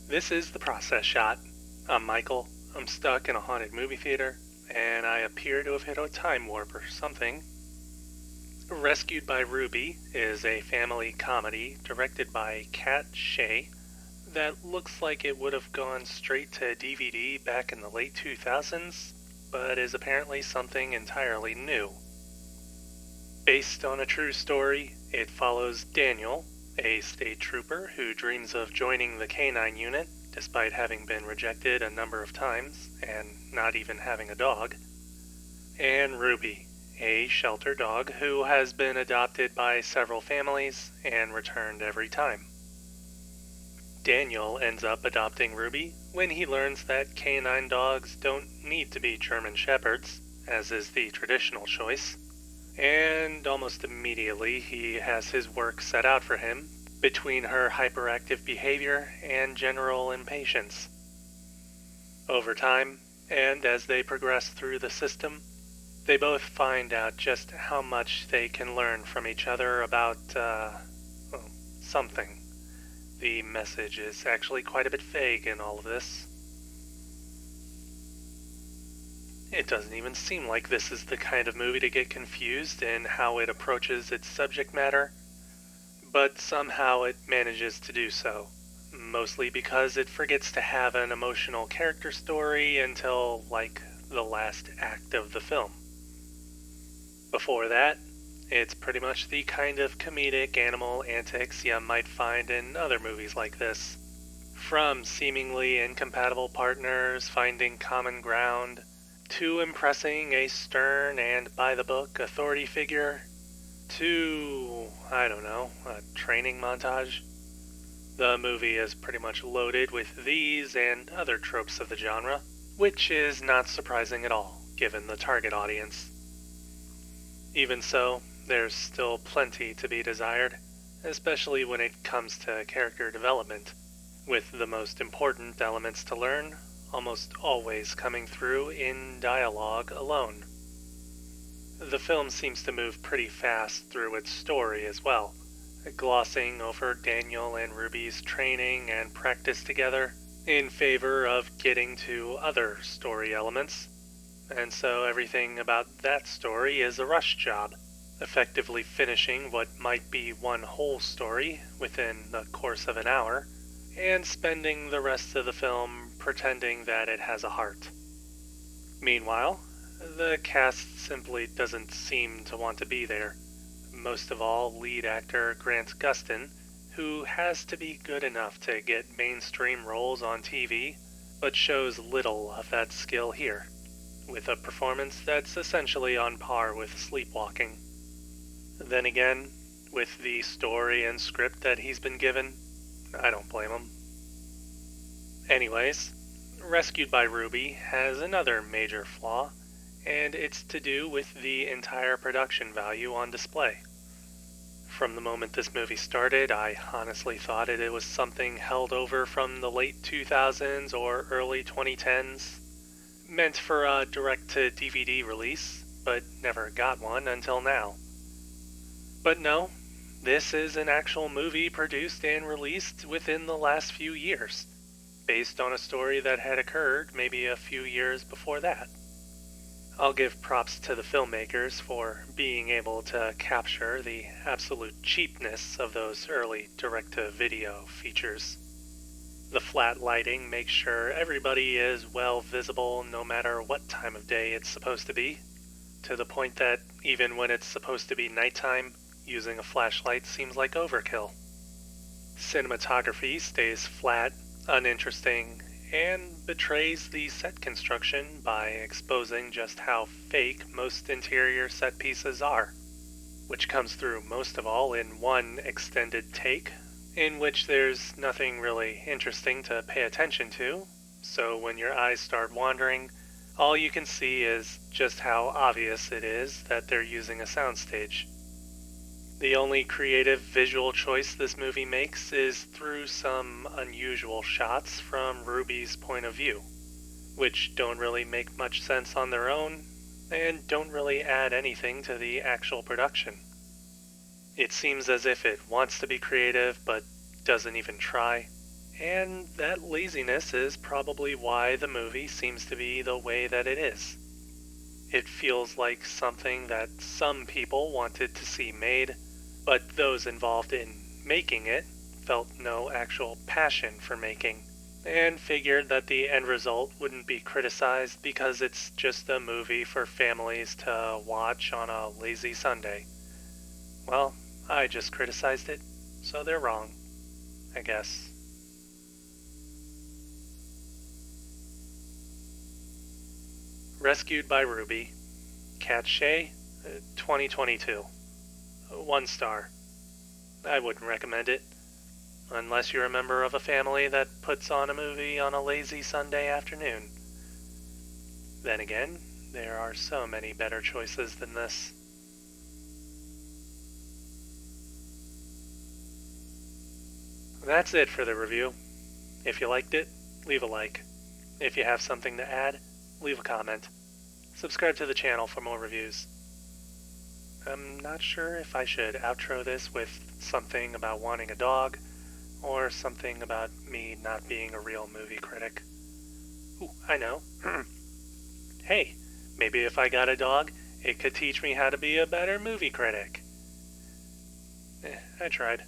This is the process shot. I'm Michael. I'm stuck in a haunted movie theater, and I appear to have hit a time warp or something. Rescued by Ruby is a family comedy directed by Katt Shea that looks like it would have gone straight to DVD back in the late 2000s, but is apparently something entirely new. Based on a true story, it follows Daniel, a state trooper who dreams of joining the K-9 unit despite having been rejected a number of times and not even having a dog, and Ruby, a shelter dog who has been adopted by several families and returned every time. Daniel ends up adopting Ruby when he learns that K-9 dogs don't need to be German Shepherds, as is the traditional choice, and almost immediately he has his work set out for him between her hyperactive behavior and general impatience. Over time, and as they progress through the system, they both find out just how much they can learn from each other about, something. The message is actually quite a bit vague in all of this. It doesn't even seem like this is the kind of movie to get confused in how it approaches its subject matter, but somehow it manages to do so, mostly because it forgets to have an emotional character story until, like, the last act of the film. Before that, it's pretty much the kind of comedic animal antics you might find in other movies like this. From seemingly incompatible partners finding common ground, to impressing a stern and by-the-book authority figure, to, I don't know, a training montage. The movie is pretty much loaded with these and other tropes of the genre, which is not surprising at all, given the target audience. Even so, there's still plenty to be desired, especially when it comes to character development, with the most important elements to learn almost always coming through in dialogue alone. The film seems to move pretty fast through its story as well, glossing over Daniel and Ruby's training and practice together in favor of getting to other story elements, and so everything about that story is a rush job, effectively finishing what might be one whole story within the course of an hour, and spending the rest of the film pretending that it has a heart. Meanwhile, the cast simply doesn't seem to want to be there. Most of all, lead actor Grant Gustin, who has to be good enough to get mainstream roles on TV, but shows little of that skill here, with a performance that's essentially on par with Sleepwalking. Then again, with the story and script that he's been given, I don't blame him. Anyways, Rescued by Ruby has another major flaw, and it's to do with the entire production value on display. From the moment this movie started, I honestly thought it was something held over from the late 2000s or early 2010s, meant for a direct-to-DVD release, but never got one until now. But no, this is an actual movie produced and released within the last few years, based on a story that had occurred maybe a few years before that. I'll give props to the filmmakers for being able to capture the absolute cheapness of those early direct-to-video features. The flat lighting makes sure everybody is well visible no matter what time of day it's supposed to be, to the point that even when it's supposed to be nighttime, using a flashlight seems like overkill. Cinematography stays flat, uninteresting, and betrays the set construction by exposing just how fake most interior set pieces are, which comes through most of all in one extended take, in which there's nothing really interesting to pay attention to, so when your eyes start wandering, all you can see is just how obvious it is that they're using a soundstage. The only creative visual choice this movie makes is through some unusual shots from Ruby's point of view, which don't really make much sense on their own, and don't really add anything to the actual production. It seems as if it wants to be creative, but doesn't even try, And that laziness is probably why the movie seems to be the way that it is. It feels like something that some people wanted to see made, but those involved in making it felt no actual passion for making, and figured that the end result wouldn't be criticized because it's just a movie for families to watch on a lazy Sunday. Well, I just criticized it, so they're wrong, I guess. Rescued by Ruby, Katt Shea, 2022. 1 star. I wouldn't recommend it, unless you're a member of a family that puts on a movie on a lazy Sunday afternoon. Then again, there are so many better choices than this. That's it for the review. If you liked it, leave a like. If you have something to add, leave a comment. Subscribe to the channel for more reviews. I'm not sure if I should outro this with something about wanting a dog, or something about me not being a real movie critic. Ooh, I know. Hey, maybe if I got a dog, it could teach me how to be a better movie critic. I tried.